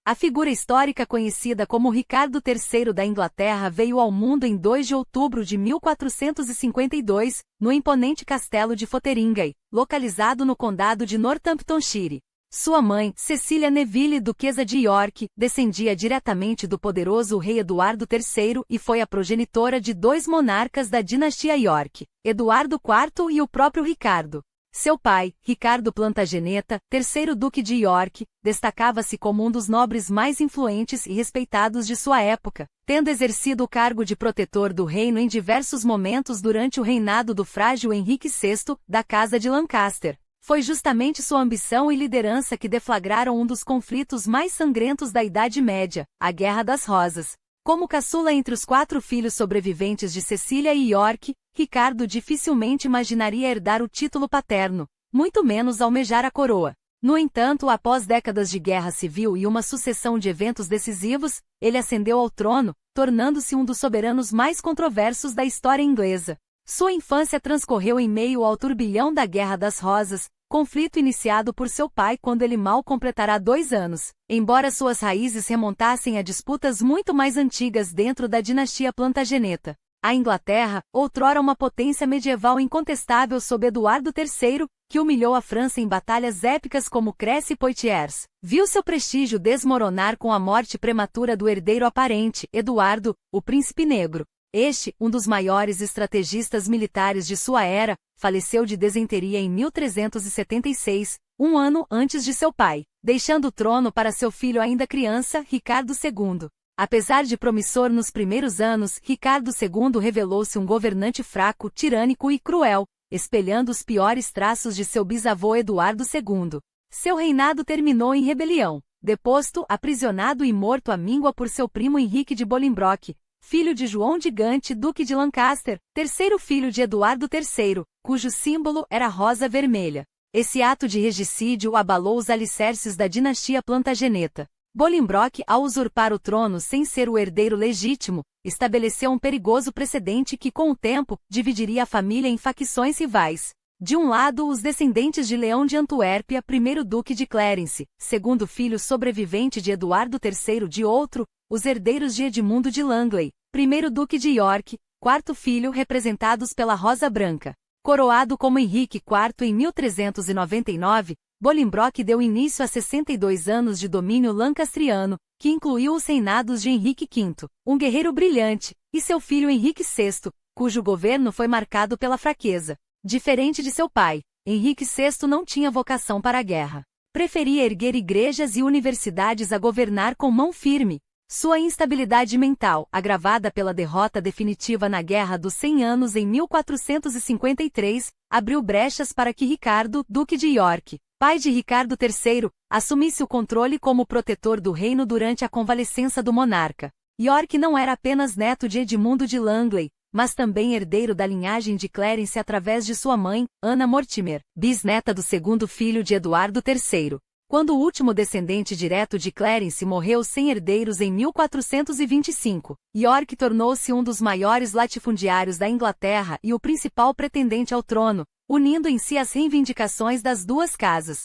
A figura histórica conhecida como Ricardo III da Inglaterra veio ao mundo em 2 de outubro de 1452, no imponente castelo de Fotheringhay, localizado no condado de Northamptonshire. Sua mãe, Cecília Neville, duquesa de York, descendia diretamente do poderoso rei Eduardo III e foi a progenitora de 2 monarcas da dinastia York, Eduardo IV e o próprio Ricardo. Seu pai, Ricardo Plantageneta, terceiro duque de York, destacava-se como um dos nobres mais influentes e respeitados de sua época, tendo exercido o cargo de protetor do reino em diversos momentos durante o reinado do frágil Henrique VI, da Casa de Lancaster. Foi justamente sua ambição e liderança que deflagraram um dos conflitos mais sangrentos da Idade Média, a Guerra das Rosas. Como caçula entre os 4 filhos sobreviventes de Cecília e York, Ricardo dificilmente imaginaria herdar o título paterno, muito menos almejar a coroa. No entanto, após décadas de guerra civil e uma sucessão de eventos decisivos, ele ascendeu ao trono, tornando-se um dos soberanos mais controversos da história inglesa. Sua infância transcorreu em meio ao turbilhão da Guerra das Rosas, conflito iniciado por seu pai quando ele mal completará 2 anos, embora suas raízes remontassem a disputas muito mais antigas dentro da dinastia Plantageneta. A Inglaterra, outrora uma potência medieval incontestável sob Eduardo III, que humilhou a França em batalhas épicas como Crécy e Poitiers, viu seu prestígio desmoronar com a morte prematura do herdeiro aparente, Eduardo, o Príncipe Negro. Este, um dos maiores estrategistas militares de sua era, faleceu de desenteria em 1376, um ano antes de seu pai, deixando o trono para seu filho ainda criança, Ricardo II. Apesar de promissor nos primeiros anos, Ricardo II revelou-se um governante fraco, tirânico e cruel, espelhando os piores traços de seu bisavô Eduardo II. Seu reinado terminou em rebelião, deposto, aprisionado e morto à míngua por seu primo Henrique de Bolingbroke, filho de João de Gante, duque de Lancaster, terceiro filho de Eduardo III, cujo símbolo era a rosa vermelha. Esse ato de regicídio abalou os alicerces da dinastia Plantageneta. Bolingbroke, ao usurpar o trono sem ser o herdeiro legítimo, estabeleceu um perigoso precedente que, com o tempo, dividiria a família em facções rivais. De um lado, os descendentes de Leão de Antuérpia, primeiro duque de Clarence, segundo filho sobrevivente de Eduardo III, de outro, os herdeiros de Edmundo de Langley, primeiro duque de York, quarto filho, representados pela Rosa Branca. Coroado como Henrique IV em 1399, Bolingbroke deu início a 62 anos de domínio lancastriano, que incluiu os reinados de Henrique V, um guerreiro brilhante, e seu filho Henrique VI, cujo governo foi marcado pela fraqueza. Diferente de seu pai, Henrique VI não tinha vocação para a guerra. Preferia erguer igrejas e universidades a governar com mão firme. Sua instabilidade mental, agravada pela derrota definitiva na Guerra dos 100 Anos em 1453, abriu brechas para que Ricardo, duque de York, pai de Ricardo III, assumisse o controle como protetor do reino durante a convalescença do monarca. York não era apenas neto de Edmundo de Langley, mas também herdeiro da linhagem de Clarence através de sua mãe, Anna Mortimer, bisneta do segundo filho de Eduardo III. Quando o último descendente direto de Clarence morreu sem herdeiros em 1425, York tornou-se um dos maiores latifundiários da Inglaterra e o principal pretendente ao trono, unindo em si as reivindicações das duas casas.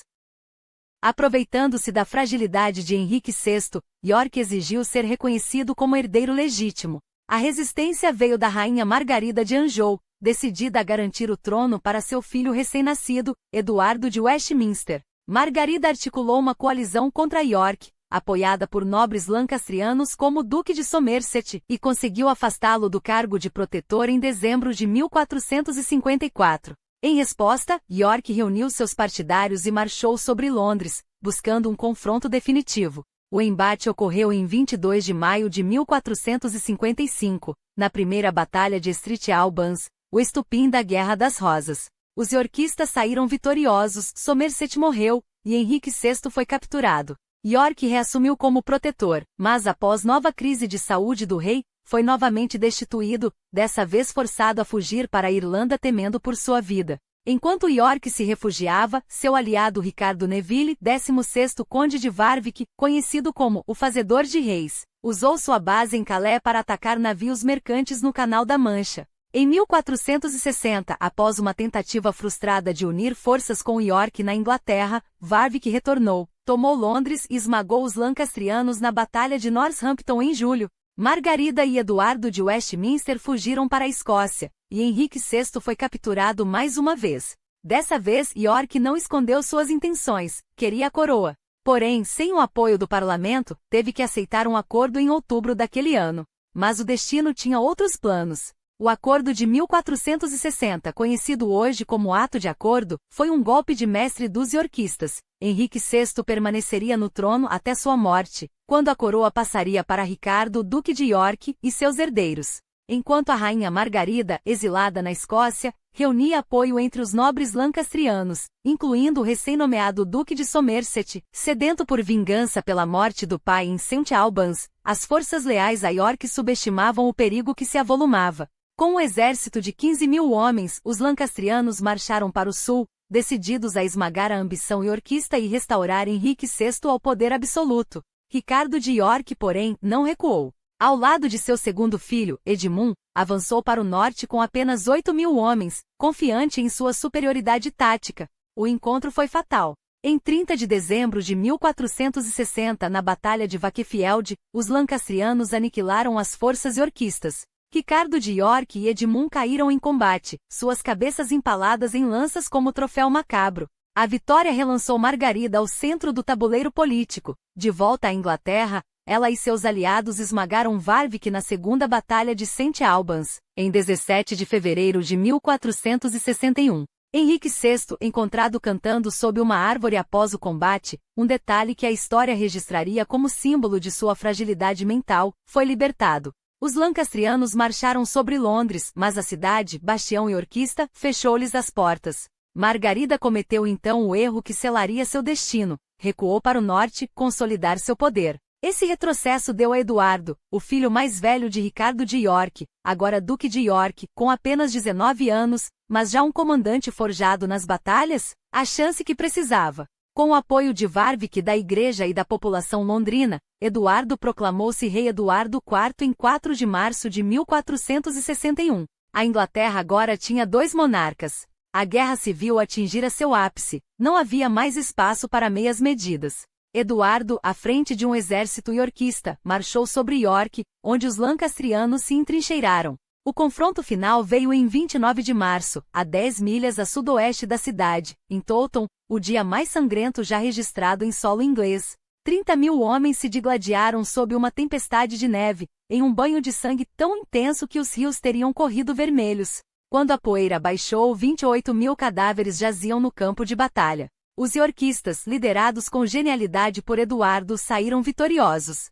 Aproveitando-se da fragilidade de Henrique VI, York exigiu ser reconhecido como herdeiro legítimo. A resistência veio da rainha Margarida de Anjou, decidida a garantir o trono para seu filho recém-nascido, Eduardo de Westminster. Margarida articulou uma coalizão contra York, apoiada por nobres lancastrianos como o Duque de Somerset, e conseguiu afastá-lo do cargo de protetor em dezembro de 1454. Em resposta, York reuniu seus partidários e marchou sobre Londres, buscando um confronto definitivo. O embate ocorreu em 22 de maio de 1455, na primeira Batalha de Street Albans, o estupim da Guerra das Rosas. Os yorkistas saíram vitoriosos, Somerset morreu, e Henrique VI foi capturado. York reassumiu como protetor, mas após nova crise de saúde do rei, foi novamente destituído, dessa vez forçado a fugir para a Irlanda temendo por sua vida. Enquanto York se refugiava, seu aliado Ricardo Neville, 16º Conde de Warwick, conhecido como o Fazedor de Reis, usou sua base em Calais para atacar navios mercantes no Canal da Mancha. Em 1460, após uma tentativa frustrada de unir forças com York na Inglaterra, Warwick retornou, tomou Londres e esmagou os lancastrianos na Batalha de Northampton em julho. Margarida e Eduardo de Westminster fugiram para a Escócia, e Henrique VI foi capturado mais uma vez. Dessa vez, York não escondeu suas intenções, queria a coroa. Porém, sem o apoio do parlamento, teve que aceitar um acordo em outubro daquele ano. Mas o destino tinha outros planos. O Acordo de 1460, conhecido hoje como Ato de Acordo, foi um golpe de mestre dos yorkistas. Henrique VI permaneceria no trono até sua morte, quando a coroa passaria para Ricardo, Duque de York, e seus herdeiros. Enquanto a rainha Margarida, exilada na Escócia, reunia apoio entre os nobres lancastrianos, incluindo o recém-nomeado Duque de Somerset, sedento por vingança pela morte do pai em St. Albans, as forças leais a York subestimavam o perigo que se avolumava. Com um exército de 15.000 homens, os lancastrianos marcharam para o sul, decididos a esmagar a ambição yorkista e restaurar Henrique VI ao poder absoluto. Ricardo de York, porém, não recuou. Ao lado de seu segundo filho, Edmund, avançou para o norte com apenas 8.000 homens, confiante em sua superioridade tática. O encontro foi fatal. Em 30 de dezembro de 1460, na Batalha de Wakefield, os lancastrianos aniquilaram as forças yorkistas. Ricardo de York e Edmund caíram em combate, suas cabeças empaladas em lanças como troféu macabro. A vitória relançou Margarida ao centro do tabuleiro político. De volta à Inglaterra, ela e seus aliados esmagaram Warwick na Segunda Batalha de St. Albans, em 17 de fevereiro de 1461. Henrique VI, encontrado cantando sob uma árvore após o combate, um detalhe que a história registraria como símbolo de sua fragilidade mental, foi libertado. Os lancastrianos marcharam sobre Londres, mas a cidade, bastião yorkista, fechou-lhes as portas. Margarida cometeu então o erro que selaria seu destino, recuou para o norte, consolidar seu poder. Esse retrocesso deu a Eduardo, o filho mais velho de Ricardo de York, agora Duque de York, com apenas 19 anos, mas já um comandante forjado nas batalhas, a chance que precisava. Com o apoio de Warwick, da igreja e da população londrina, Eduardo proclamou-se rei Eduardo IV em 4 de março de 1461. A Inglaterra agora tinha 2 monarcas. A guerra civil atingira seu ápice, não havia mais espaço para meias medidas. Eduardo, à frente de um exército yorkista, marchou sobre York, onde os lancastrianos se entrincheiraram. O confronto final veio em 29 de março, a 10 milhas a sudoeste da cidade, em Taunton, o dia mais sangrento já registrado em solo inglês. 30.000 homens se digladiaram sob uma tempestade de neve, em um banho de sangue tão intenso que os rios teriam corrido vermelhos. Quando a poeira baixou, 28.000 cadáveres jaziam no campo de batalha. Os yorkistas, liderados com genialidade por Eduardo, saíram vitoriosos.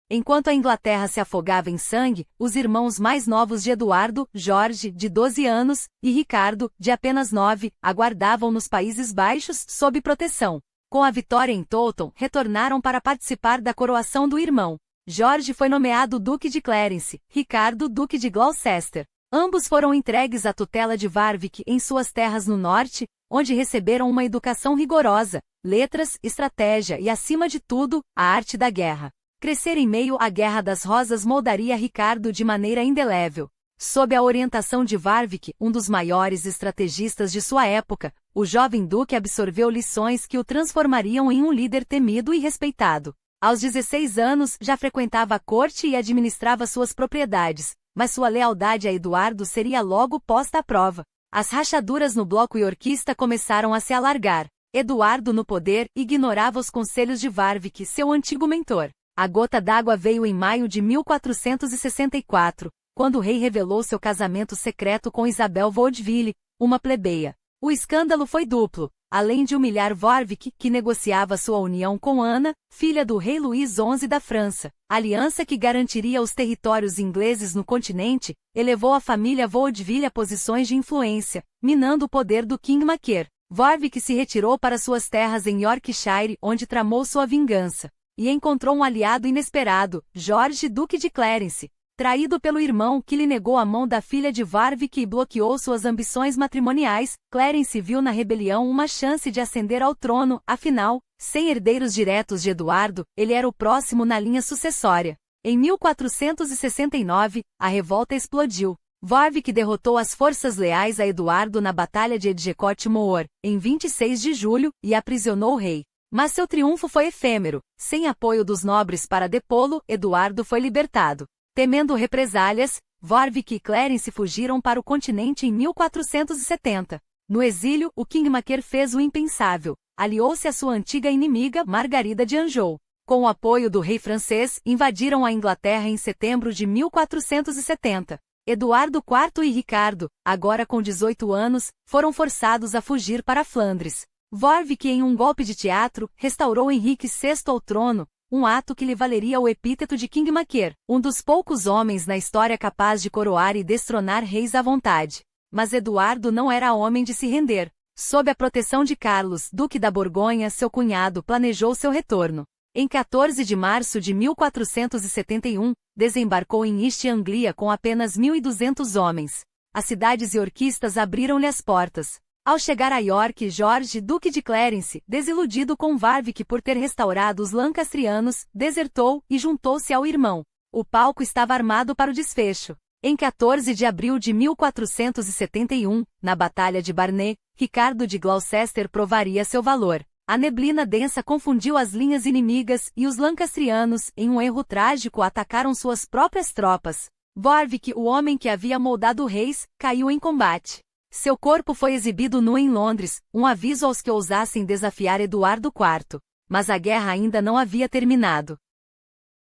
Enquanto a Inglaterra se afogava em sangue, os irmãos mais novos de Eduardo, Jorge, de 12 anos, e Ricardo, de apenas 9, aguardavam nos Países Baixos, sob proteção. Com a vitória em Taunton, retornaram para participar da coroação do irmão. Jorge foi nomeado Duque de Clarence, Ricardo Duque de Gloucester. Ambos foram entregues à tutela de Warwick em suas terras no norte, onde receberam uma educação rigorosa, letras, estratégia e, acima de tudo, a arte da guerra. Crescer em meio à Guerra das Rosas moldaria Ricardo de maneira indelével. Sob a orientação de Warwick, um dos maiores estrategistas de sua época, o jovem duque absorveu lições que o transformariam em um líder temido e respeitado. Aos 16 anos, já frequentava a corte e administrava suas propriedades, mas sua lealdade a Eduardo seria logo posta à prova. As rachaduras no bloco yorkista começaram a se alargar. Eduardo, no poder, ignorava os conselhos de Warwick, seu antigo mentor. A gota d'água veio em maio de 1464, quando o rei revelou seu casamento secreto com Isabel Vaudeville, uma plebeia. O escândalo foi duplo. Além de humilhar Warwick, que negociava sua união com Ana, filha do rei Luís XI da França, aliança que garantiria os territórios ingleses no continente, elevou a família Vaudeville a posições de influência, minando o poder do King Macaire. Warwick se retirou para suas terras em Yorkshire, onde tramou sua vingança. E encontrou um aliado inesperado, Jorge Duque de Clarence. Traído pelo irmão que lhe negou a mão da filha de Warwick e bloqueou suas ambições matrimoniais, Clarence viu na rebelião uma chance de ascender ao trono, afinal, sem herdeiros diretos de Eduardo, ele era o próximo na linha sucessória. Em 1469, a revolta explodiu. Warwick derrotou as forças leais a Eduardo na Batalha de Edgecote Moor, em 26 de julho, e aprisionou o rei. Mas seu triunfo foi efêmero. Sem apoio dos nobres para depô-lo, Eduardo foi libertado. Temendo represálias, Warwick e Clarence fugiram para o continente em 1470. No exílio, o Kingmaker fez o impensável. Aliou-se à sua antiga inimiga, Margarida de Anjou. Com o apoio do rei francês, invadiram a Inglaterra em setembro de 1470. Eduardo IV e Ricardo, agora com 18 anos, foram forçados a fugir para Flandres. Warwick, em um golpe de teatro, restaurou Henrique VI ao trono, um ato que lhe valeria o epíteto de Kingmaker, um dos poucos homens na história capaz de coroar e destronar reis à vontade. Mas Eduardo não era homem de se render. Sob a proteção de Carlos, duque da Borgonha, seu cunhado, planejou seu retorno. Em 14 de março de 1471, desembarcou em East Anglia com apenas 1.200 homens. As cidades iorquistas abriram-lhe as portas. Ao chegar a York, Jorge, duque de Clarence, desiludido com Warwick por ter restaurado os lancastrianos, desertou e juntou-se ao irmão. O palco estava armado para o desfecho. Em 14 de abril de 1471, na Batalha de Barnet, Ricardo de Gloucester provaria seu valor. A neblina densa confundiu as linhas inimigas e os lancastrianos, em um erro trágico, atacaram suas próprias tropas. Warwick, o homem que havia moldado reis, caiu em combate. Seu corpo foi exibido nu em Londres, um aviso aos que ousassem desafiar Eduardo IV. Mas a guerra ainda não havia terminado.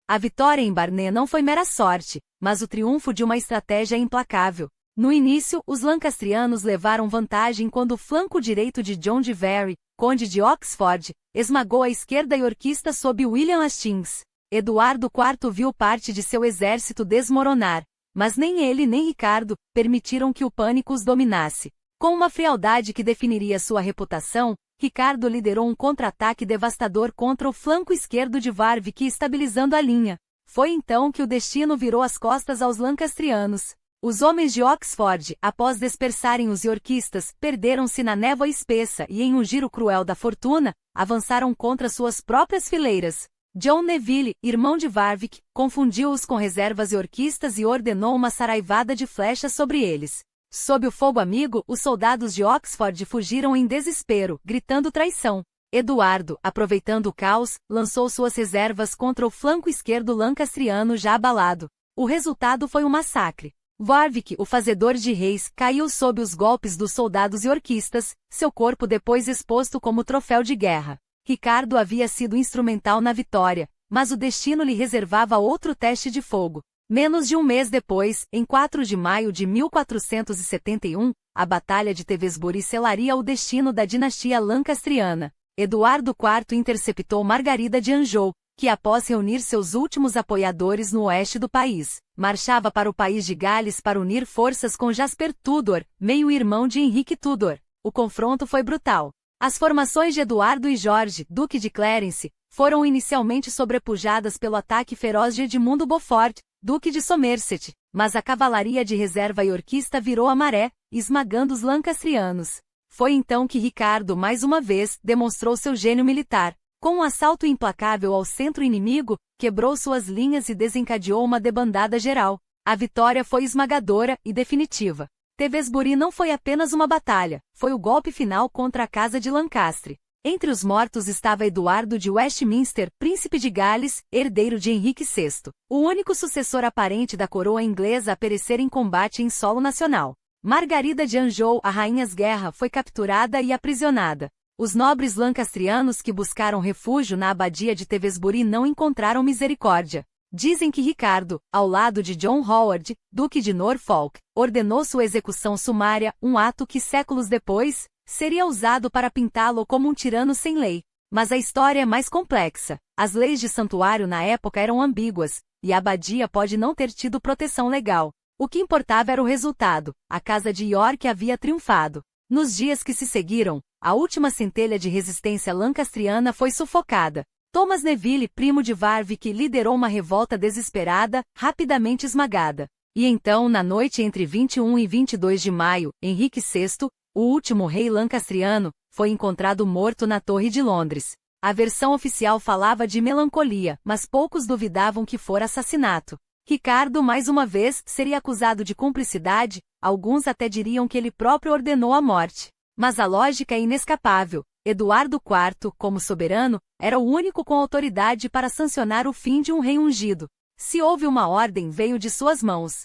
A vitória em Barnet não foi mera sorte, mas o triunfo de uma estratégia implacável. No início, os lancastrianos levaram vantagem quando o flanco direito de John de Very, conde de Oxford, esmagou a esquerda iorquista sob William Hastings. Eduardo IV viu parte de seu exército desmoronar, mas nem ele nem Ricardo permitiram que o pânico os dominasse. Com uma frialdade que definiria sua reputação, Ricardo liderou um contra-ataque devastador contra o flanco esquerdo de Warwick, estabilizando a linha. Foi então que o destino virou as costas aos lancastrianos. Os homens de Oxford, após dispersarem os iorquistas, perderam-se na névoa espessa e, em um giro cruel da fortuna, avançaram contra suas próprias fileiras. John Neville, irmão de Warwick, confundiu-os com reservas iorquistas e ordenou uma saraivada de flechas sobre eles. Sob o fogo amigo, os soldados de Oxford fugiram em desespero, gritando traição. Eduardo, aproveitando o caos, lançou suas reservas contra o flanco esquerdo lancastriano já abalado. O resultado foi um massacre. Warwick, o fazedor de reis, caiu sob os golpes dos soldados iorquistas, seu corpo depois exposto como troféu de guerra. Ricardo havia sido instrumental na vitória, mas o destino lhe reservava outro teste de fogo. Menos de um mês depois, em 4 de maio de 1471, a Batalha de Tewkesbury selaria o destino da dinastia lancastriana. Eduardo IV interceptou Margarida de Anjou, que após reunir seus últimos apoiadores no oeste do país, marchava para o país de Gales para unir forças com Jasper Tudor, meio-irmão de Henrique Tudor. O confronto foi brutal. As formações de Eduardo e Jorge, duque de Clarence, foram inicialmente sobrepujadas pelo ataque feroz de Edmundo Beaufort, duque de Somerset, mas a cavalaria de reserva iorquista virou a maré, esmagando os lancastrianos. Foi então que Ricardo mais uma vez demonstrou seu gênio militar. Com um assalto implacável ao centro inimigo, quebrou suas linhas e desencadeou uma debandada geral. A vitória foi esmagadora e definitiva. Tewkesbury não foi apenas uma batalha, foi o golpe final contra a Casa de Lancastre. Entre os mortos estava Eduardo de Westminster, príncipe de Gales, herdeiro de Henrique VI, o único sucessor aparente da coroa inglesa a perecer em combate em solo nacional. Margarida de Anjou, a rainha-guerra, foi capturada e aprisionada. Os nobres lancastrianos que buscaram refúgio na abadia de Tewkesbury não encontraram misericórdia. Dizem que Ricardo, ao lado de John Howard, duque de Norfolk, ordenou sua execução sumária, um ato que séculos depois seria usado para pintá-lo como um tirano sem lei. Mas a história é mais complexa. As leis de santuário na época eram ambíguas, e a abadia pode não ter tido proteção legal. O que importava era o resultado. A Casa de York havia triunfado. Nos dias que se seguiram, a última centelha de resistência lancastriana foi sufocada. Thomas Neville, primo de Warwick, liderou uma revolta desesperada, rapidamente esmagada. E então, na noite entre 21 e 22 de maio, Henrique VI, o último rei lancastriano, foi encontrado morto na Torre de Londres. A versão oficial falava de melancolia, mas poucos duvidavam que fora assassinato. Ricardo mais uma vez seria acusado de cumplicidade, alguns até diriam que ele próprio ordenou a morte. Mas a lógica é inescapável. Eduardo IV, como soberano, era o único com autoridade para sancionar o fim de um rei ungido. Se houve uma ordem, veio de suas mãos.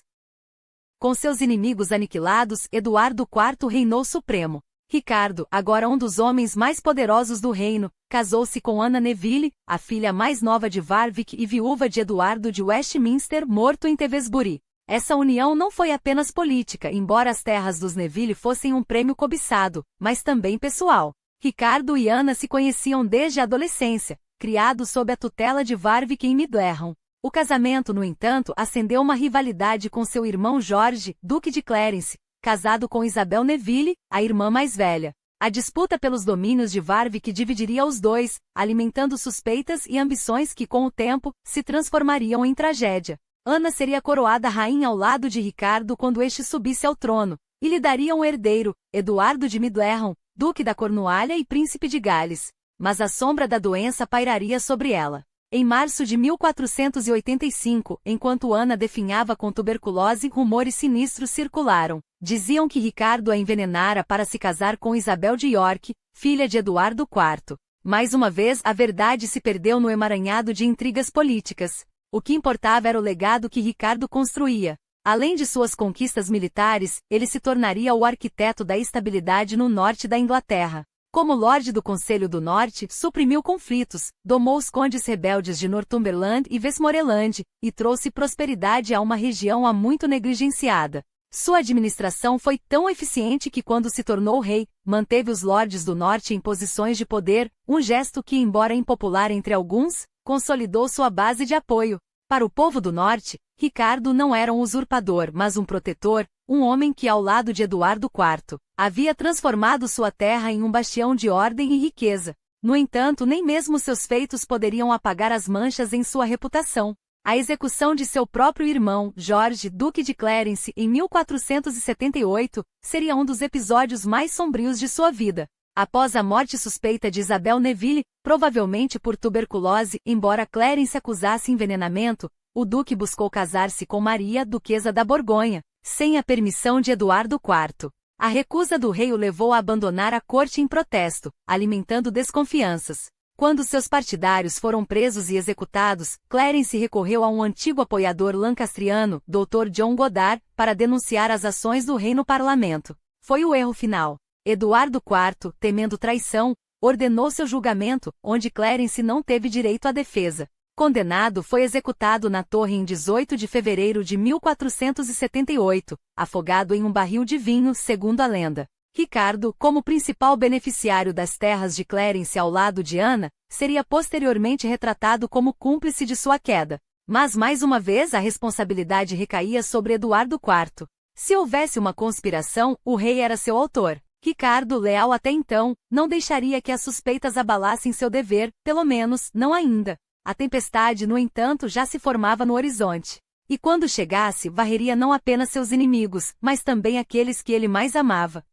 Com seus inimigos aniquilados, Eduardo IV reinou supremo. Ricardo, agora um dos homens mais poderosos do reino, casou-se com Ana Neville, a filha mais nova de Warwick e viúva de Eduardo de Westminster, morto em Tewkesbury. Essa união não foi apenas política, embora as terras dos Neville fossem um prêmio cobiçado, mas também pessoal. Ricardo e Ana se conheciam desde a adolescência, criados sob a tutela de Warwick em Middleham. O casamento, no entanto, acendeu uma rivalidade com seu irmão George, Duque de Clarence, casado com Isabel Neville, a irmã mais velha. A disputa pelos domínios de Warwick dividiria os dois, alimentando suspeitas e ambições que, com o tempo, se transformariam em tragédia. Ana seria coroada rainha ao lado de Ricardo quando este subisse ao trono, e lhe daria um herdeiro, Eduardo de Middleham, Duque da Cornualha e Príncipe de Gales. Mas a sombra da doença pairaria sobre ela. Em março de 1485, enquanto Ana definhava com tuberculose, rumores sinistros circularam. Diziam que Ricardo a envenenara para se casar com Isabel de York, filha de Eduardo IV. Mais uma vez, a verdade se perdeu no emaranhado de intrigas políticas. O que importava era o legado que Ricardo construía. Além de suas conquistas militares, ele se tornaria o arquiteto da estabilidade no norte da Inglaterra. Como Lorde do Conselho do Norte, suprimiu conflitos, domou os condes rebeldes de Northumberland e Westmoreland, e trouxe prosperidade a uma região há muito negligenciada. Sua administração foi tão eficiente que, quando se tornou rei, manteve os lordes do norte em posições de poder, um gesto que, embora impopular entre alguns, consolidou sua base de apoio. Para o povo do norte, Ricardo não era um usurpador, mas um protetor, um homem que, ao lado de Eduardo IV, havia transformado sua terra em um bastião de ordem e riqueza. No entanto, nem mesmo seus feitos poderiam apagar as manchas em sua reputação. A execução de seu próprio irmão, George, Duque de Clarence, em 1478, seria um dos episódios mais sombrios de sua vida. Após a morte suspeita de Isabel Neville, provavelmente por tuberculose, embora Clarence acusasse envenenamento, o duque buscou casar-se com Maria, duquesa da Borgonha, sem a permissão de Eduardo IV. A recusa do rei o levou a abandonar a corte em protesto, alimentando desconfianças. Quando seus partidários foram presos e executados, Clarence recorreu a um antigo apoiador lancastriano, Dr. John Goddard, para denunciar as ações do rei no parlamento. Foi o erro final. Eduardo IV, temendo traição, ordenou seu julgamento, onde Clarence não teve direito à defesa. Condenado, foi executado na torre em 18 de fevereiro de 1478, afogado em um barril de vinho, segundo a lenda. Ricardo, como principal beneficiário das terras de Clarence ao lado de Ana, seria posteriormente retratado como cúmplice de sua queda. Mas mais uma vez a responsabilidade recaía sobre Eduardo IV. Se houvesse uma conspiração, o rei era seu autor. Ricardo, leal até então, não deixaria que as suspeitas abalassem seu dever, pelo menos, não ainda. A tempestade, no entanto, já se formava no horizonte. E quando chegasse, varreria não apenas seus inimigos, mas também aqueles que ele mais amava.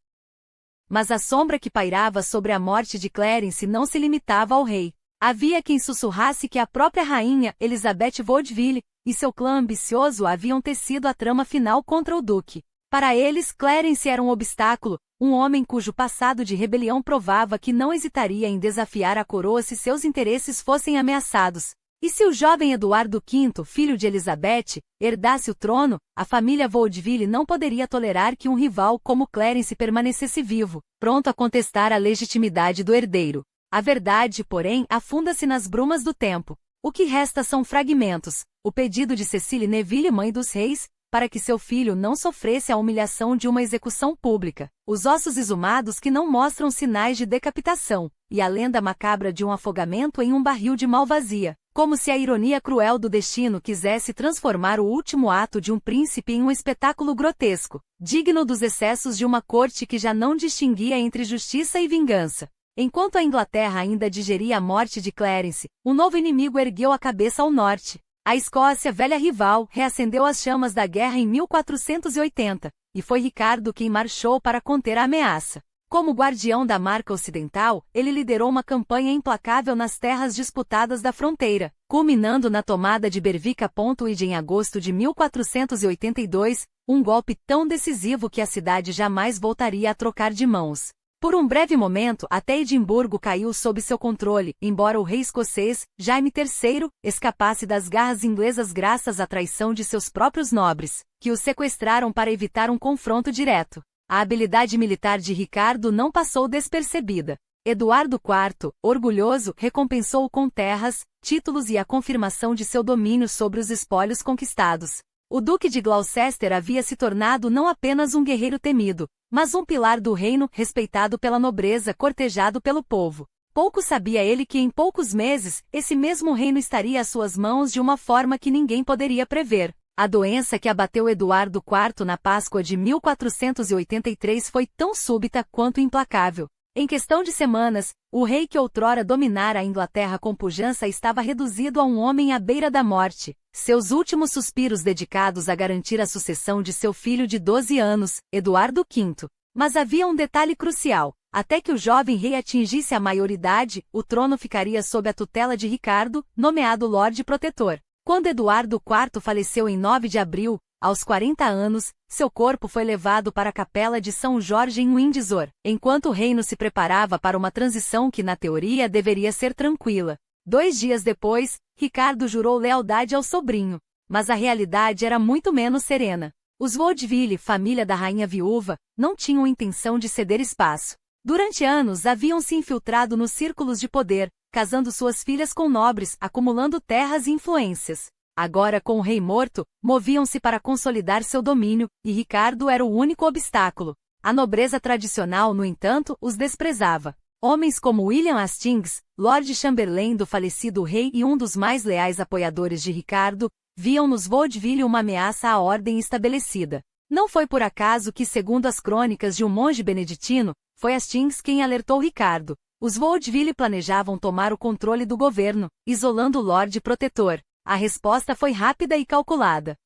Mas a sombra que pairava sobre a morte de Clarence não se limitava ao rei. Havia quem sussurrasse que a própria rainha, Elizabeth Vaudeville, e seu clã ambicioso haviam tecido a trama final contra o duque. Para eles, Clarence era um obstáculo, um homem cujo passado de rebelião provava que não hesitaria em desafiar a coroa se seus interesses fossem ameaçados. E se o jovem Eduardo V, filho de Elizabeth, herdasse o trono, a família Vaudeville não poderia tolerar que um rival como Clarence permanecesse vivo, pronto a contestar a legitimidade do herdeiro. A verdade, porém, afunda-se nas brumas do tempo. O que resta são fragmentos. O pedido de Cecily Neville, mãe dos reis, para que seu filho não sofresse a humilhação de uma execução pública, os ossos exumados que não mostram sinais de decapitação, e a lenda macabra de um afogamento em um barril de malvazia, como se a ironia cruel do destino quisesse transformar o último ato de um príncipe em um espetáculo grotesco, digno dos excessos de uma corte que já não distinguia entre justiça e vingança. Enquanto a Inglaterra ainda digeria a morte de Clarence, um novo inimigo ergueu a cabeça ao norte. A Escócia, velha rival, reacendeu as chamas da guerra em 1480, e foi Ricardo quem marchou para conter a ameaça. Como guardião da marca ocidental, ele liderou uma campanha implacável nas terras disputadas da fronteira, culminando na tomada de Berwick-upon-Tweed em agosto de 1482, um golpe tão decisivo que a cidade jamais voltaria a trocar de mãos. Por um breve momento, até Edimburgo caiu sob seu controle, embora o rei escocês, Jaime III, escapasse das garras inglesas graças à traição de seus próprios nobres, que o sequestraram para evitar um confronto direto. A habilidade militar de Ricardo não passou despercebida. Eduardo IV, orgulhoso, recompensou-o com terras, títulos e a confirmação de seu domínio sobre os espólios conquistados. O Duque de Gloucester havia se tornado não apenas um guerreiro temido, mas um pilar do reino, respeitado pela nobreza, cortejado pelo povo. Pouco sabia ele que em poucos meses, esse mesmo reino estaria às suas mãos de uma forma que ninguém poderia prever. A doença que abateu Eduardo IV na Páscoa de 1483 foi tão súbita quanto implacável. Em questão de semanas, o rei que outrora dominara a Inglaterra com pujança estava reduzido a um homem à beira da morte, seus últimos suspiros dedicados a garantir a sucessão de seu filho de 12 anos, Eduardo V. Mas havia um detalhe crucial: até que o jovem rei atingisse a maioridade, o trono ficaria sob a tutela de Ricardo, nomeado Lorde Protetor. Quando Eduardo IV faleceu em 9 de abril, aos 40 anos, seu corpo foi levado para a capela de São Jorge em Windsor, enquanto o reino se preparava para uma transição que na teoria deveria ser tranquila. 2 dias depois, Ricardo jurou lealdade ao sobrinho, mas a realidade era muito menos serena. Os Vaudeville, família da rainha viúva, não tinham intenção de ceder espaço. Durante anos haviam se infiltrado nos círculos de poder, casando suas filhas com nobres, acumulando terras e influências. Agora, com o rei morto, moviam-se para consolidar seu domínio, e Ricardo era o único obstáculo. A nobreza tradicional, no entanto, os desprezava. Homens como William Hastings, Lord Chamberlain do falecido rei e um dos mais leais apoiadores de Ricardo, viam nos Vaudeville uma ameaça à ordem estabelecida. Não foi por acaso que, segundo as crônicas de um monge beneditino, foi Hastings quem alertou Ricardo. Os Vaudeville planejavam tomar o controle do governo, isolando o Lorde Protetor. A resposta foi rápida e calculada.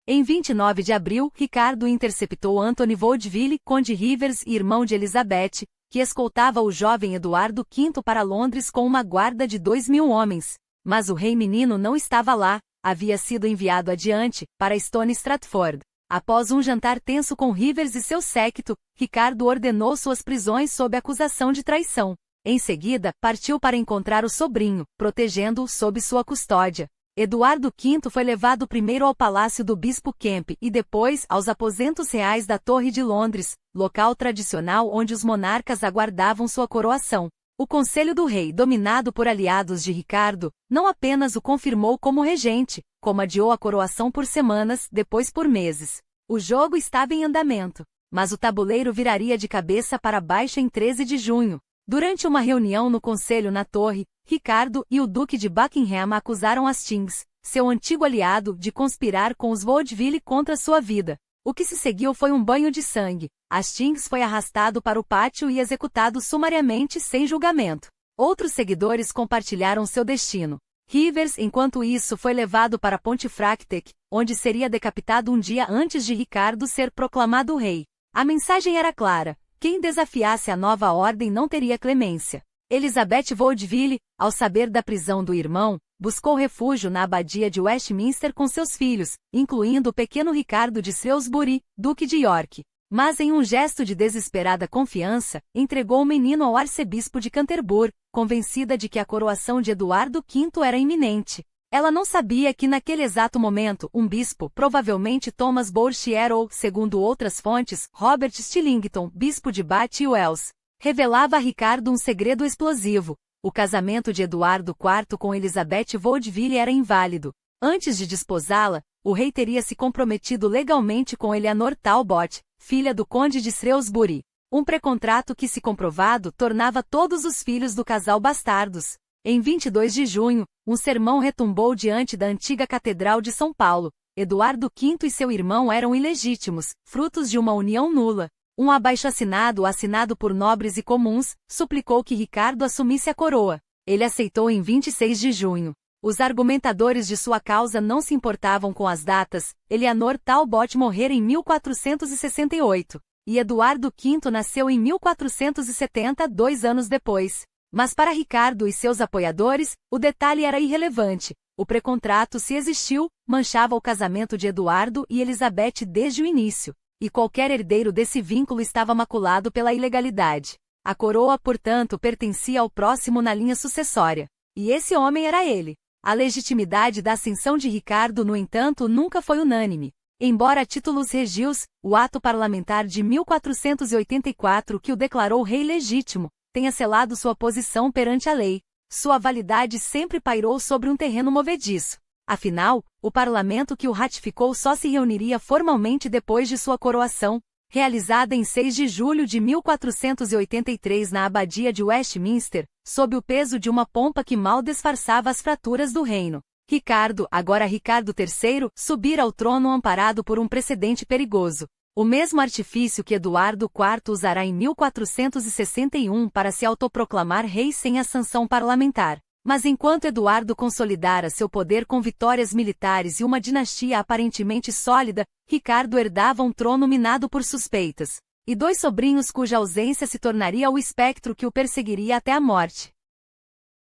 Em 29 de abril, Ricardo interceptou Anthony Vaudeville, conde Rivers e irmão de Elizabeth, que escoltava o jovem Eduardo V para Londres com uma guarda de 2.000 homens. Mas o rei menino não estava lá, havia sido enviado adiante, para Stone Stratford. Após um jantar tenso com Rivers e seu séquito, Ricardo ordenou suas prisões sob acusação de traição. Em seguida, partiu para encontrar o sobrinho, protegendo-o sob sua custódia. Eduardo V foi levado primeiro ao palácio do bispo Kemp e depois aos aposentos reais da Torre de Londres, local tradicional onde os monarcas aguardavam sua coroação. O Conselho do Rei, dominado por aliados de Ricardo, não apenas o confirmou como regente, como adiou a coroação por semanas, depois por meses. O jogo estava em andamento, mas o tabuleiro viraria de cabeça para baixo em 13 de junho. Durante uma reunião no Conselho na Torre, Ricardo e o Duque de Buckingham acusaram Hastings, seu antigo aliado, de conspirar com os Vaudeville contra sua vida. O que se seguiu foi um banho de sangue. Hastings foi arrastado para o pátio e executado sumariamente sem julgamento. Outros seguidores compartilharam seu destino. Rivers, enquanto isso, foi levado para Pontefract, onde seria decapitado um dia antes de Ricardo ser proclamado rei. A mensagem era clara: quem desafiasse a nova ordem não teria clemência. Elizabeth Vaudeville, ao saber da prisão do irmão, buscou refúgio na abadia de Westminster com seus filhos, incluindo o pequeno Ricardo de Shrewsbury, Duque de York. Mas em um gesto de desesperada confiança, entregou o menino ao arcebispo de Canterbury, convencida de que a coroação de Eduardo V era iminente. Ela não sabia que naquele exato momento, um bispo, provavelmente Thomas Bourchier ou, segundo outras fontes, Robert Stillington, bispo de Bath e Wells, revelava a Ricardo um segredo explosivo. O casamento de Eduardo IV com Elizabeth Vaudeville era inválido. Antes de desposá-la, o rei teria se comprometido legalmente com Eleanor Talbot, filha do conde de Shrewsbury. Um precontrato que, se comprovado, tornava todos os filhos do casal bastardos. Em 22 de junho, um sermão retumbou diante da antiga Catedral de São Paulo. Eduardo V e seu irmão eram ilegítimos, frutos de uma união nula. Um abaixo-assinado, assinado por nobres e comuns, suplicou que Ricardo assumisse a coroa. Ele aceitou em 26 de junho. Os argumentadores de sua causa não se importavam com as datas. Eleanor Talbot morrera em 1468, e Eduardo V nasceu em 1470, 2 anos depois. Mas para Ricardo e seus apoiadores, o detalhe era irrelevante. O precontrato, se existiu, manchava o casamento de Eduardo e Elizabeth desde o início. e qualquer herdeiro desse vínculo estava maculado pela ilegalidade. A coroa, portanto, pertencia ao próximo na linha sucessória. E esse homem era ele. A legitimidade da ascensão de Ricardo, no entanto, nunca foi unânime. Embora títulos regios, o ato parlamentar de 1484 que o declarou rei legítimo, tenha selado sua posição perante a lei, sua validade sempre pairou sobre um terreno movediço. Afinal, o parlamento que o ratificou só se reuniria formalmente depois de sua coroação, realizada em 6 de julho de 1483 na abadia de Westminster, sob o peso de uma pompa que mal disfarçava as fraturas do reino. Ricardo, agora Ricardo III, subira ao trono amparado por um precedente perigoso. O mesmo artifício que Eduardo IV usará em 1461 para se autoproclamar rei sem a sanção parlamentar. Mas enquanto Eduardo consolidara seu poder com vitórias militares e uma dinastia aparentemente sólida, Ricardo herdava um trono minado por suspeitas. E 2 sobrinhos cuja ausência se tornaria o espectro que o perseguiria até a morte.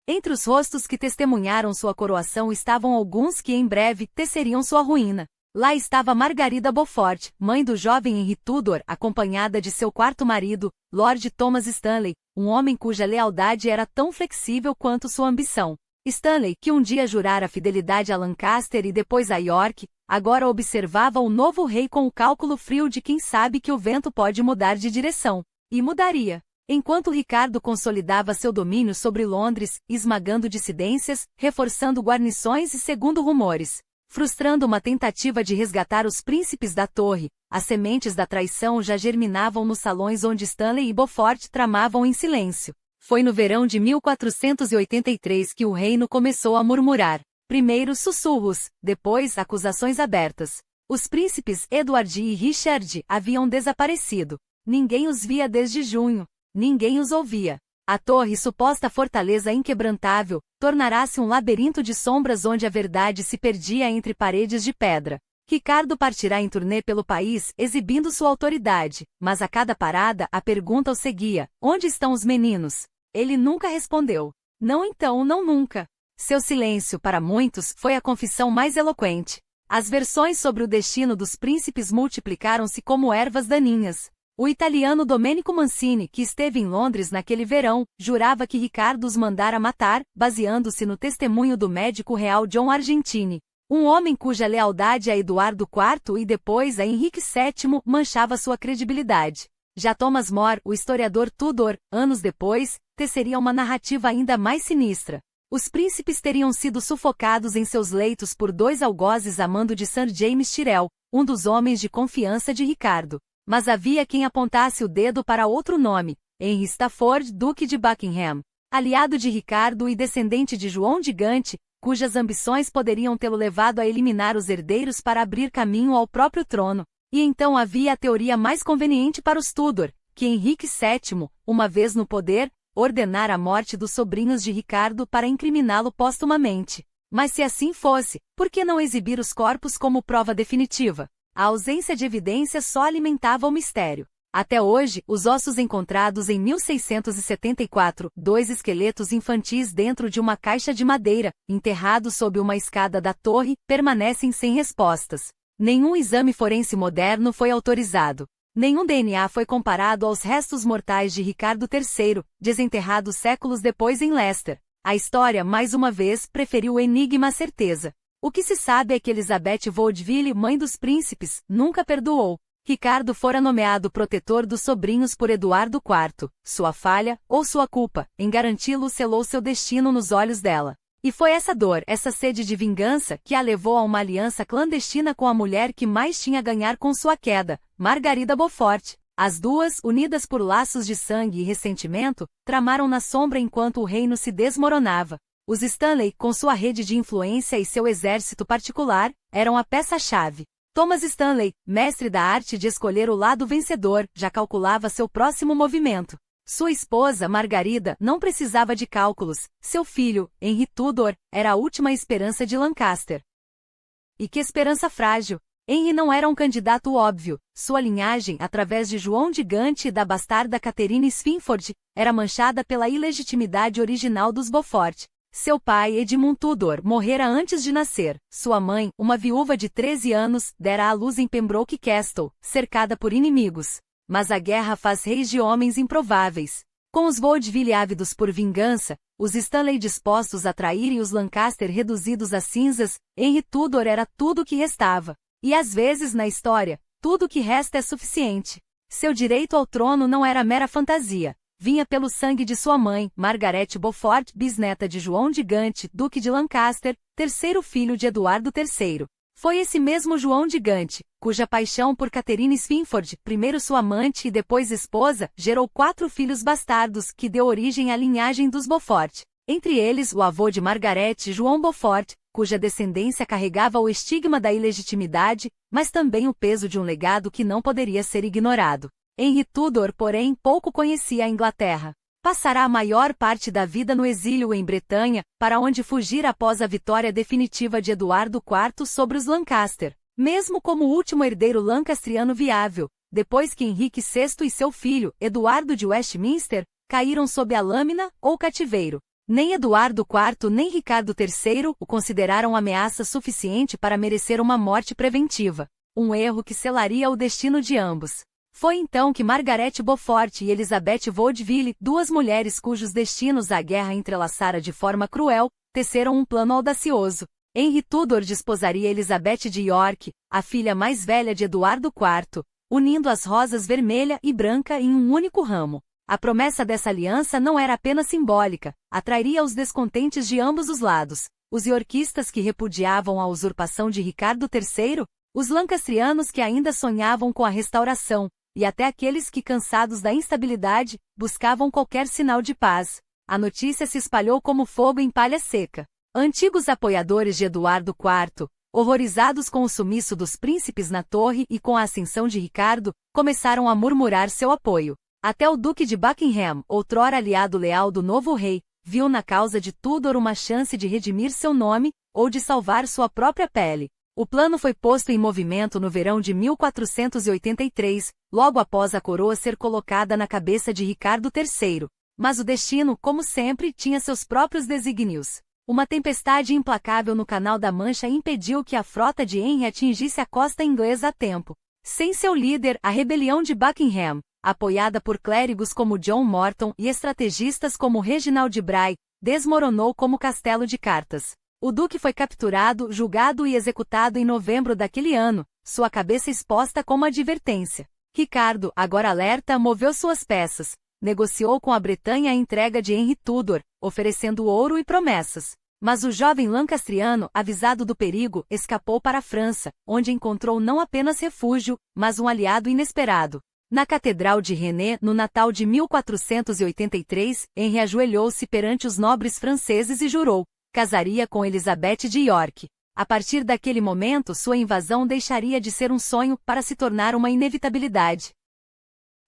Entre os rostos que testemunharam sua coroação estavam alguns que em breve teceriam sua ruína. Lá estava Margarida Beaufort, mãe do jovem Henry Tudor, acompanhada de seu 4º marido, Lord Thomas Stanley, um homem cuja lealdade era tão flexível quanto sua ambição. Stanley, que um dia jurara fidelidade a Lancaster e depois a York, agora observava o novo rei com o cálculo frio de quem sabe que o vento pode mudar de direção. E mudaria. Enquanto Ricardo consolidava seu domínio sobre Londres, esmagando dissidências, reforçando guarnições e, segundo rumores, frustrando uma tentativa de resgatar os príncipes da Torre, as sementes da traição já germinavam nos salões onde Stanley e Beaufort tramavam em silêncio. Foi no verão de 1483 que o reino começou a murmurar. Primeiro sussurros, depois acusações abertas. Os príncipes Edward e Richard haviam desaparecido. Ninguém os via desde junho. Ninguém os ouvia. A torre, suposta fortaleza inquebrantável, tornará-se um labirinto de sombras onde a verdade se perdia entre paredes de pedra. Ricardo partirá em turnê pelo país, exibindo sua autoridade, mas a cada parada a pergunta o seguia: onde estão os meninos? Ele nunca respondeu. Não então, não nunca. Seu silêncio, para muitos, foi a confissão mais eloquente. As versões sobre o destino dos príncipes multiplicaram-se como ervas daninhas. O italiano Domenico Mancini, que esteve em Londres naquele verão, jurava que Ricardo os mandara matar, baseando-se no testemunho do médico real John Argentini, um homem cuja lealdade a Eduardo IV e depois a Henrique VII manchava sua credibilidade. Já Thomas More, o historiador Tudor, anos depois, teceria uma narrativa ainda mais sinistra. Os príncipes teriam sido sufocados em seus leitos por 2 algozes a mando de Sir James Tyrrell, um dos homens de confiança de Ricardo. Mas havia quem apontasse o dedo para outro nome, Henry Stafford, Duque de Buckingham, aliado de Ricardo e descendente de João de Gante, cujas ambições poderiam tê-lo levado a eliminar os herdeiros para abrir caminho ao próprio trono. E então havia a teoria mais conveniente para os Tudor, que Henrique VII, uma vez no poder, ordenara a morte dos sobrinhos de Ricardo para incriminá-lo póstumamente. Mas se assim fosse, por que não exibir os corpos como prova definitiva? A ausência de evidências só alimentava o mistério. Até hoje, os ossos encontrados em 1674, 2 esqueletos infantis dentro de uma caixa de madeira, enterrados sob uma escada da torre, permanecem sem respostas. Nenhum exame forense moderno foi autorizado. Nenhum DNA foi comparado aos restos mortais de Ricardo III, desenterrados séculos depois em Leicester. A história, mais uma vez, preferiu o enigma à certeza. O que se sabe é que Elizabeth Vaudeville, mãe dos príncipes, nunca perdoou. Ricardo fora nomeado protetor dos sobrinhos por Eduardo IV. Sua falha, ou sua culpa, em garanti-lo selou seu destino nos olhos dela. E foi essa dor, essa sede de vingança, que a levou a uma aliança clandestina com a mulher que mais tinha a ganhar com sua queda, Margarida Beaufort. As duas, unidas por laços de sangue e ressentimento, tramaram na sombra enquanto o reino se desmoronava. Os Stanley, com sua rede de influência e seu exército particular, eram a peça-chave. Thomas Stanley, mestre da arte de escolher o lado vencedor, já calculava seu próximo movimento. Sua esposa, Margarida, não precisava de cálculos. Seu filho, Henry Tudor, era a última esperança de Lancaster. E que esperança frágil! Henry não era um candidato óbvio. Sua linhagem, através de João de Gante e da bastarda Catherine Swynford, era manchada pela ilegitimidade original dos Beaufort. Seu pai, Edmund Tudor, morrera antes de nascer. Sua mãe, uma viúva de 13 anos, dera à luz em Pembroke Castle, cercada por inimigos. Mas a guerra faz reis de homens improváveis. Com os Vaudeville ávidos por vingança, os Stanley dispostos a trair e os Lancaster reduzidos a cinzas, Henry Tudor era tudo o que restava. E às vezes na história, tudo o que resta é suficiente. Seu direito ao trono não era mera fantasia. Vinha pelo sangue de sua mãe, Margaret Beaufort, bisneta de João de Gante, duque de Lancaster, terceiro filho de Eduardo III. Foi esse mesmo João de Gante, cuja paixão por Catherine Swynford, primeiro sua amante e depois esposa, gerou 4 filhos bastardos que deu origem à linhagem dos Beaufort. Entre eles o avô de Margaret, João Beaufort, cuja descendência carregava o estigma da ilegitimidade, mas também o peso de um legado que não poderia ser ignorado. Henry Tudor, porém, pouco conhecia a Inglaterra. Passará a maior parte da vida no exílio em Bretanha, para onde fugir após a vitória definitiva de Eduardo IV sobre os Lancaster, mesmo como o último herdeiro lancastriano viável, depois que Henrique VI e seu filho, Eduardo de Westminster, caíram sob a lâmina ou cativeiro. Nem Eduardo IV nem Ricardo III o consideraram ameaça suficiente para merecer uma morte preventiva, um erro que selaria o destino de ambos. Foi então que Margaret Beaufort e Elizabeth Vaudeville, 2 mulheres cujos destinos a guerra entrelaçara de forma cruel, teceram um plano audacioso. Henry Tudor desposaria Elizabeth de York, a filha mais velha de Eduardo IV, unindo as rosas vermelha e branca em um único ramo. A promessa dessa aliança não era apenas simbólica, atrairia os descontentes de ambos os lados, os iorquistas que repudiavam a usurpação de Ricardo III, os lancastrianos que ainda sonhavam com a restauração, e até aqueles que, cansados da instabilidade, buscavam qualquer sinal de paz. A notícia se espalhou como fogo em palha seca. Antigos apoiadores de Eduardo IV, horrorizados com o sumiço dos príncipes na torre e com a ascensão de Ricardo, começaram a murmurar seu apoio. Até o Duque de Buckingham, outrora aliado leal do novo rei, viu na causa de Tudor uma chance de redimir seu nome, ou de salvar sua própria pele. O plano foi posto em movimento no verão de 1483, logo após a coroa ser colocada na cabeça de Ricardo III. Mas o destino, como sempre, tinha seus próprios desígnios. Uma tempestade implacável no Canal da Mancha impediu que a frota de Henry atingisse a costa inglesa a tempo. Sem seu líder, a rebelião de Buckingham, apoiada por clérigos como John Morton e estrategistas como Reginald Bray, desmoronou como castelo de cartas. O duque foi capturado, julgado e executado em novembro daquele ano, sua cabeça exposta como advertência. Ricardo, agora alerta, moveu suas peças, negociou com a Bretanha a entrega de Henry Tudor, oferecendo ouro e promessas. Mas o jovem lancastriano, avisado do perigo, escapou para a França, onde encontrou não apenas refúgio, mas um aliado inesperado. Na Catedral de Rennes, no Natal de 1483, Henry ajoelhou-se perante os nobres franceses e jurou: casaria com Elizabeth de York. A partir daquele momento, sua invasão deixaria de ser um sonho para se tornar uma inevitabilidade.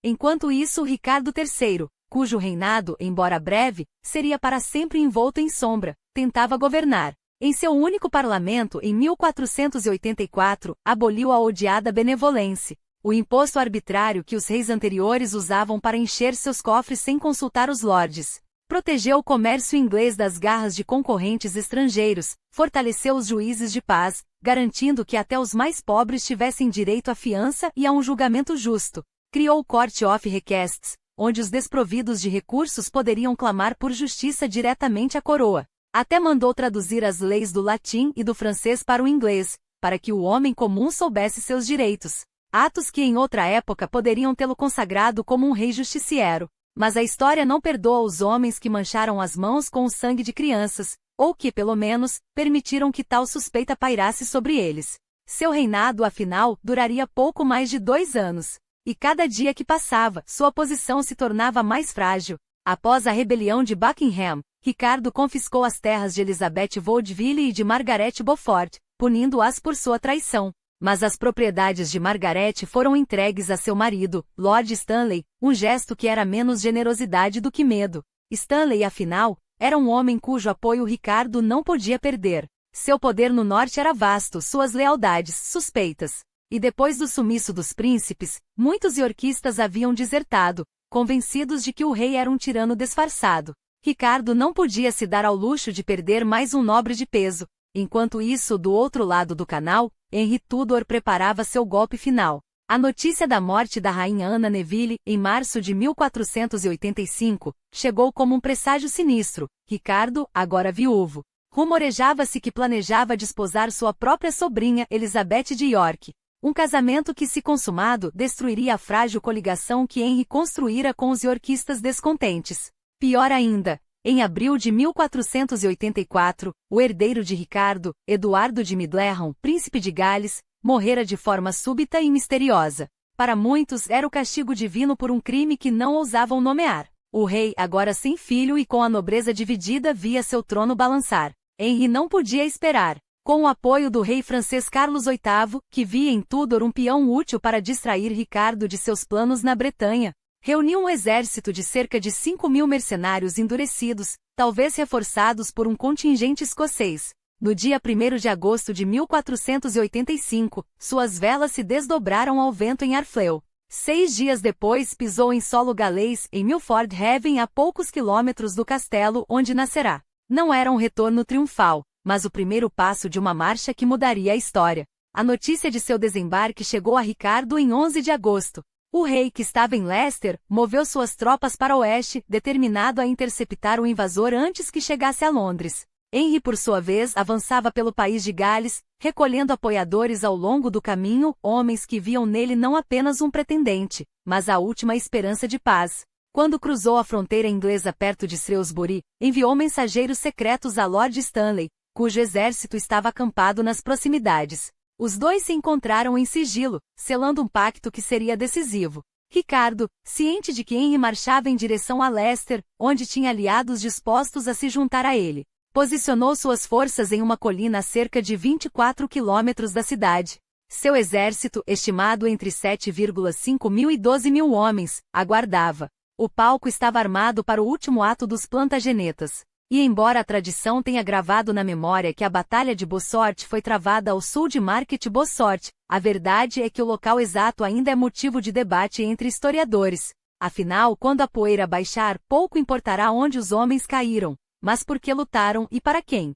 Enquanto isso, Ricardo III, cujo reinado, embora breve, seria para sempre envolto em sombra, tentava governar. Em seu único parlamento, em 1484, aboliu a odiada benevolência, o imposto arbitrário que os reis anteriores usavam para encher seus cofres sem consultar os lordes. Protegeu o comércio inglês das garras de concorrentes estrangeiros, fortaleceu os juízes de paz, garantindo que até os mais pobres tivessem direito à fiança e a um julgamento justo. Criou o Court of Requests, onde os desprovidos de recursos poderiam clamar por justiça diretamente à coroa. Até mandou traduzir as leis do latim e do francês para o inglês, para que o homem comum soubesse seus direitos. Atos que em outra época poderiam tê-lo consagrado como um rei justiciero. Mas a história não perdoa os homens que mancharam as mãos com o sangue de crianças, ou que, pelo menos, permitiram que tal suspeita pairasse sobre eles. Seu reinado, afinal, duraria pouco mais de 2 anos. E cada dia que passava, sua posição se tornava mais frágil. Após a rebelião de Buckingham, Ricardo confiscou as terras de Elizabeth Vaudeville e de Margaret Beaufort, punindo-as por sua traição. Mas as propriedades de Margaret foram entregues a seu marido, Lord Stanley, um gesto que era menos generosidade do que medo. Stanley, afinal, era um homem cujo apoio Ricardo não podia perder. Seu poder no norte era vasto, suas lealdades suspeitas. E depois do sumiço dos príncipes, muitos iorquistas haviam desertado, convencidos de que o rei era um tirano disfarçado. Ricardo não podia se dar ao luxo de perder mais um nobre de peso. Enquanto isso, do outro lado do canal, Henry Tudor preparava seu golpe final. A notícia da morte da rainha Ana Neville, em março de 1485, chegou como um presságio sinistro. Ricardo, agora viúvo, rumorejava-se que planejava desposar sua própria sobrinha Elizabeth de York. Um casamento que, se consumado, destruiria a frágil coligação que Henry construíra com os yorkistas descontentes. Pior ainda, em abril de 1484, o herdeiro de Ricardo, Eduardo de Midleham, príncipe de Gales, morrera de forma súbita e misteriosa. Para muitos era o castigo divino por um crime que não ousavam nomear. O rei, agora sem filho e com a nobreza dividida, via seu trono balançar. Henry não podia esperar. Com o apoio do rei francês Carlos VIII, que via em Tudor um peão útil para distrair Ricardo de seus planos na Bretanha, reuniu um exército de cerca de 5.000 mercenários endurecidos, talvez reforçados por um contingente escocês. No dia 1º de agosto de 1485, suas velas se desdobraram ao vento em Harfleur. 6 dias depois pisou em solo galês, em Milford Haven, a poucos quilômetros do castelo onde nascerá. Não era um retorno triunfal, mas o primeiro passo de uma marcha que mudaria a história. A notícia de seu desembarque chegou a Ricardo em 11 de agosto. O rei, que estava em Leicester, moveu suas tropas para o oeste, determinado a interceptar o invasor antes que chegasse a Londres. Henry, por sua vez, avançava pelo país de Gales, recolhendo apoiadores ao longo do caminho, homens que viam nele não apenas um pretendente, mas a última esperança de paz. Quando cruzou a fronteira inglesa perto de Shrewsbury, enviou mensageiros secretos a Lord Stanley, cujo exército estava acampado nas proximidades. Os dois se encontraram em sigilo, selando um pacto que seria decisivo. Ricardo, ciente de que Henry marchava em direção a Leicester, onde tinha aliados dispostos a se juntar a ele, posicionou suas forças em uma colina a cerca de 24 quilômetros da cidade. Seu exército, estimado entre 7,5 mil e 12 mil homens, aguardava. O palco estava armado para o último ato dos Plantagenetas. E embora a tradição tenha gravado na memória que a Batalha de Bosworth foi travada ao sul de Market Bosworth, a verdade é que o local exato ainda é motivo de debate entre historiadores. Afinal, quando a poeira baixar, pouco importará onde os homens caíram, mas por que lutaram e para quem.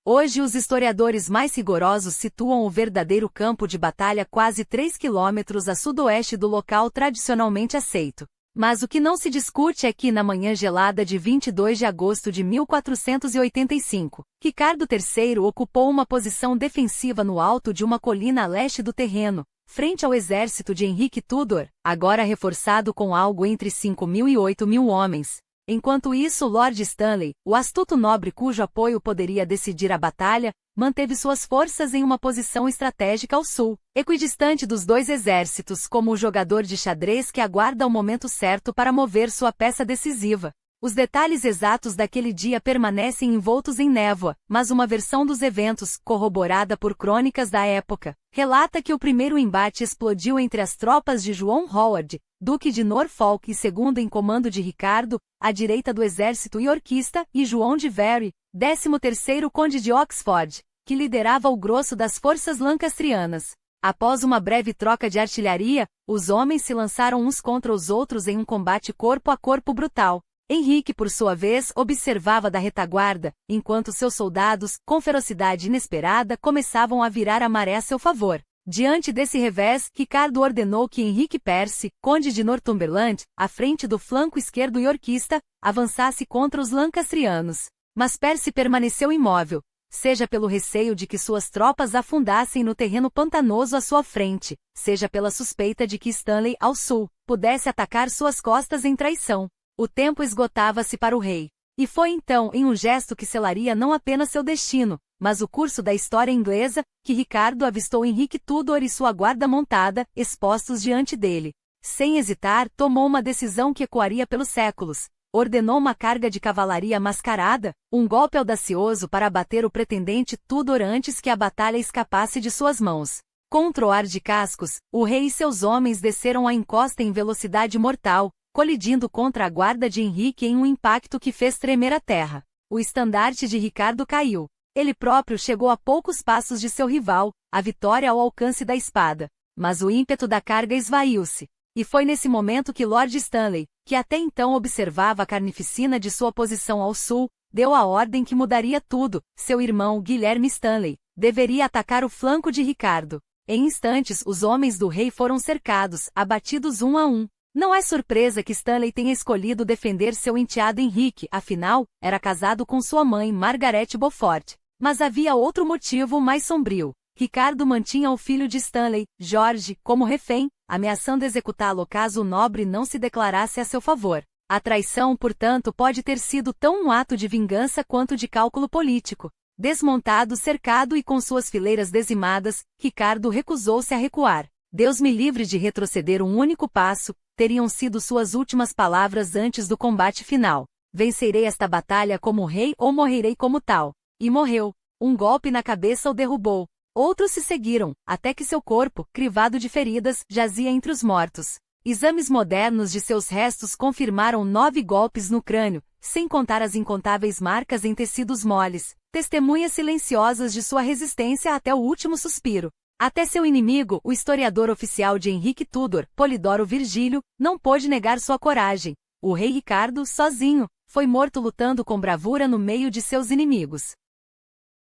Hoje os historiadores mais rigorosos situam o verdadeiro campo de batalha quase 3 quilômetros a sudoeste do local tradicionalmente aceito. Mas o que não se discute é que, na manhã gelada de 22 de agosto de 1485, Ricardo III ocupou uma posição defensiva no alto de uma colina a leste do terreno, frente ao exército de Henrique Tudor, agora reforçado com algo entre 5.000 e 8.000 homens. Enquanto isso, Lord Stanley, o astuto nobre cujo apoio poderia decidir a batalha, manteve suas forças em uma posição estratégica ao sul, equidistante dos dois exércitos, como o jogador de xadrez que aguarda o momento certo para mover sua peça decisiva. Os detalhes exatos daquele dia permanecem envoltos em névoa, mas uma versão dos eventos, corroborada por crônicas da época, relata que o primeiro embate explodiu entre as tropas de João Howard, Duque de Norfolk e segundo em comando de Ricardo, à direita do exército iorquista, e João de Very, 13º Conde de Oxford, que liderava o grosso das forças lancastrianas. Após uma breve troca de artilharia, os homens se lançaram uns contra os outros em um combate corpo a corpo brutal. Henrique, por sua vez, observava da retaguarda, enquanto seus soldados, com ferocidade inesperada, começavam a virar a maré a seu favor. Diante desse revés, Ricardo ordenou que Henrique Percy, conde de Northumberland, à frente do flanco esquerdo iorquista, avançasse contra os lancastrianos. Mas Percy permaneceu imóvel, seja pelo receio de que suas tropas afundassem no terreno pantanoso à sua frente, seja pela suspeita de que Stanley, ao sul, pudesse atacar suas costas em traição. O tempo esgotava-se para o rei. E foi então, em um gesto que selaria não apenas seu destino, mas o curso da história inglesa, que Ricardo avistou Henrique Tudor e sua guarda montada, expostos diante dele. Sem hesitar, tomou uma decisão que ecoaria pelos séculos. Ordenou uma carga de cavalaria mascarada, um golpe audacioso para abater o pretendente Tudor antes que a batalha escapasse de suas mãos. Com um troar de cascos, o rei e seus homens desceram a encosta em velocidade mortal, colidindo contra a guarda de Henrique em um impacto que fez tremer a terra. O estandarte de Ricardo caiu. Ele próprio chegou a poucos passos de seu rival, a vitória ao alcance da espada. Mas o ímpeto da carga esvaiu-se. E foi nesse momento que Lord Stanley, que até então observava a carnificina de sua posição ao sul, deu a ordem que mudaria tudo. Seu irmão, Guilherme Stanley, deveria atacar o flanco de Ricardo. Em instantes, os homens do rei foram cercados, abatidos um a um. Não é surpresa que Stanley tenha escolhido defender seu enteado Henrique, afinal, era casado com sua mãe, Margaret Beaufort. Mas havia outro motivo mais sombrio. Ricardo mantinha o filho de Stanley, George, como refém, ameaçando executá-lo caso o nobre não se declarasse a seu favor. A traição, portanto, pode ter sido tão um ato de vingança quanto de cálculo político. Desmontado, cercado e com suas fileiras dizimadas, Ricardo recusou-se a recuar. Deus me livre de retroceder um único passo, teriam sido suas últimas palavras antes do combate final. Vencerei esta batalha como rei ou morrerei como tal. E morreu. Um golpe na cabeça o derrubou. Outros se seguiram, até que seu corpo, crivado de feridas, jazia entre os mortos. Exames modernos de seus restos confirmaram 9 golpes no crânio, sem contar as incontáveis marcas em tecidos moles, testemunhas silenciosas de sua resistência até o último suspiro. Até seu inimigo, o historiador oficial de Henrique Tudor, Polidoro Virgílio, não pôde negar sua coragem. O rei Ricardo, sozinho, foi morto lutando com bravura no meio de seus inimigos.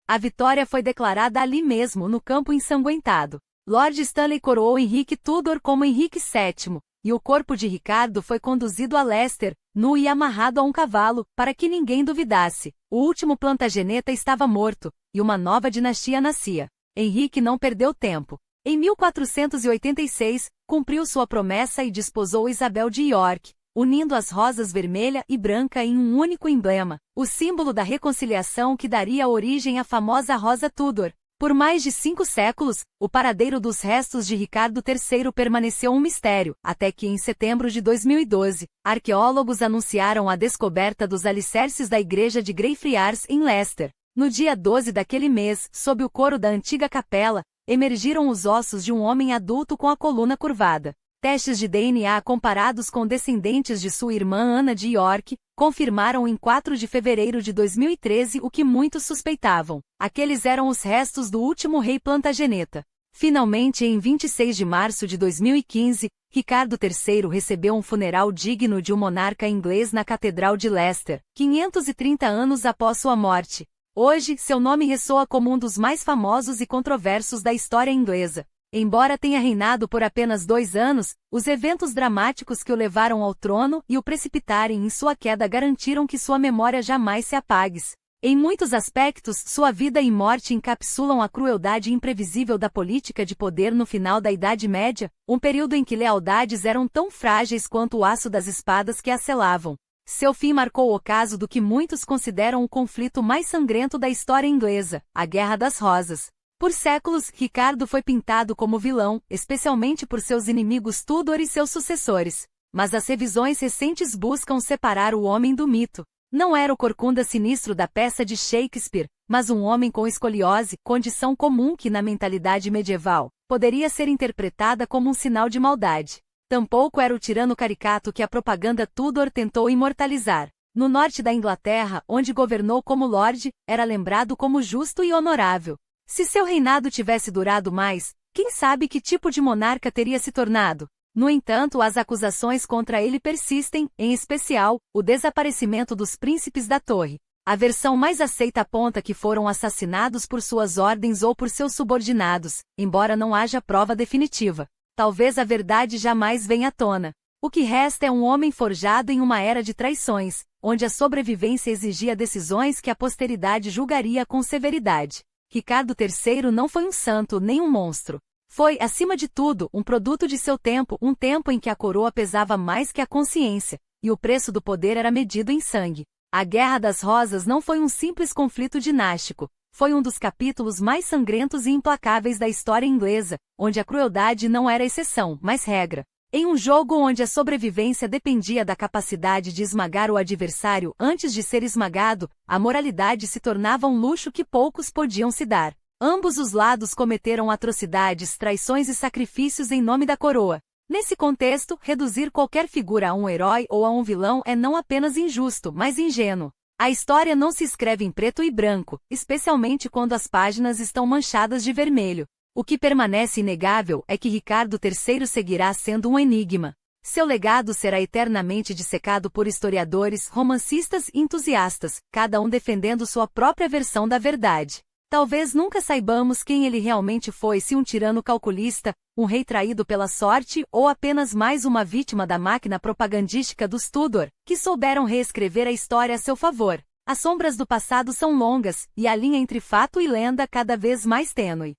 A vitória foi declarada ali mesmo, no campo ensanguentado. Lord Stanley coroou Henrique Tudor como Henrique VII, e o corpo de Ricardo foi conduzido a Leicester, nu e amarrado a um cavalo, para que ninguém duvidasse. O último Plantageneta estava morto, e uma nova dinastia nascia. Henrique não perdeu tempo. Em 1486, cumpriu sua promessa e desposou Isabel de York, unindo as rosas vermelha e branca em um único emblema, o símbolo da reconciliação que daria origem à famosa Rosa Tudor. Por mais de 5 séculos, o paradeiro dos restos de Ricardo III permaneceu um mistério, até que em setembro de 2012, arqueólogos anunciaram a descoberta dos alicerces da igreja de Greyfriars em Leicester. No dia 12 daquele mês, sob o coro da antiga capela, emergiram os ossos de um homem adulto com a coluna curvada. Testes de DNA comparados com descendentes de sua irmã Ana de York, confirmaram em 4 de fevereiro de 2013 o que muitos suspeitavam. Aqueles eram os restos do último rei Plantageneta. Finalmente, em 26 de março de 2015, Ricardo III recebeu um funeral digno de um monarca inglês na Catedral de Leicester, 530 anos após sua morte. Hoje, seu nome ressoa como um dos mais famosos e controversos da história inglesa. Embora tenha reinado por apenas 2 anos, os eventos dramáticos que o levaram ao trono e o precipitarem em sua queda garantiram que sua memória jamais se apague. Em muitos aspectos, sua vida e morte encapsulam a crueldade imprevisível da política de poder no final da Idade Média, um período em que lealdades eram tão frágeis quanto o aço das espadas que as selavam. Seu fim marcou o ocaso do que muitos consideram o conflito mais sangrento da história inglesa, a Guerra das Rosas. Por séculos, Ricardo foi pintado como vilão, especialmente por seus inimigos Tudor e seus sucessores. Mas as revisões recentes buscam separar o homem do mito. Não era o corcunda sinistro da peça de Shakespeare, mas um homem com escoliose, condição comum que na mentalidade medieval poderia ser interpretada como um sinal de maldade. Tampouco era o tirano caricato que a propaganda Tudor tentou imortalizar. No norte da Inglaterra, onde governou como lorde, era lembrado como justo e honorável. Se seu reinado tivesse durado mais, quem sabe que tipo de monarca teria se tornado? No entanto, as acusações contra ele persistem, em especial, o desaparecimento dos príncipes da Torre. A versão mais aceita aponta que foram assassinados por suas ordens ou por seus subordinados, embora não haja prova definitiva. Talvez a verdade jamais venha à tona. O que resta é um homem forjado em uma era de traições, onde a sobrevivência exigia decisões que a posteridade julgaria com severidade. Ricardo III não foi um santo nem um monstro. Foi, acima de tudo, um produto de seu tempo, um tempo em que a coroa pesava mais que a consciência, e o preço do poder era medido em sangue. A Guerra das Rosas não foi um simples conflito dinástico, foi um dos capítulos mais sangrentos e implacáveis da história inglesa, onde a crueldade não era exceção, mas regra. Em um jogo onde a sobrevivência dependia da capacidade de esmagar o adversário antes de ser esmagado, a moralidade se tornava um luxo que poucos podiam se dar. Ambos os lados cometeram atrocidades, traições e sacrifícios em nome da coroa. Nesse contexto, reduzir qualquer figura a um herói ou a um vilão é não apenas injusto, mas ingênuo. A história não se escreve em preto e branco, especialmente quando as páginas estão manchadas de vermelho. O que permanece inegável é que Ricardo III seguirá sendo um enigma. Seu legado será eternamente dissecado por historiadores, romancistas e entusiastas, cada um defendendo sua própria versão da verdade. Talvez nunca saibamos quem ele realmente foi, se um tirano calculista, um rei traído pela sorte ou apenas mais uma vítima da máquina propagandística dos Tudor, que souberam reescrever a história a seu favor. As sombras do passado são longas, e a linha entre fato e lenda cada vez mais tênue.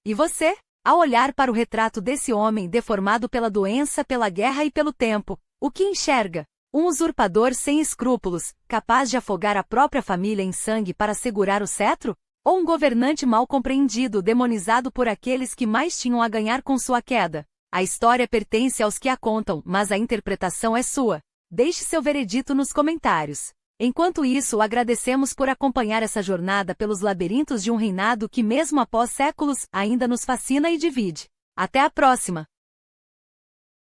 E você? Ao olhar para o retrato desse homem deformado pela doença, pela guerra e pelo tempo, o que enxerga? Um usurpador sem escrúpulos, capaz de afogar a própria família em sangue para segurar o cetro? Ou um governante mal compreendido, demonizado por aqueles que mais tinham a ganhar com sua queda? A história pertence aos que a contam, mas a interpretação é sua. Deixe seu veredito nos comentários. Enquanto isso, agradecemos por acompanhar essa jornada pelos labirintos de um reinado que, mesmo após séculos, ainda nos fascina e divide. Até a próxima!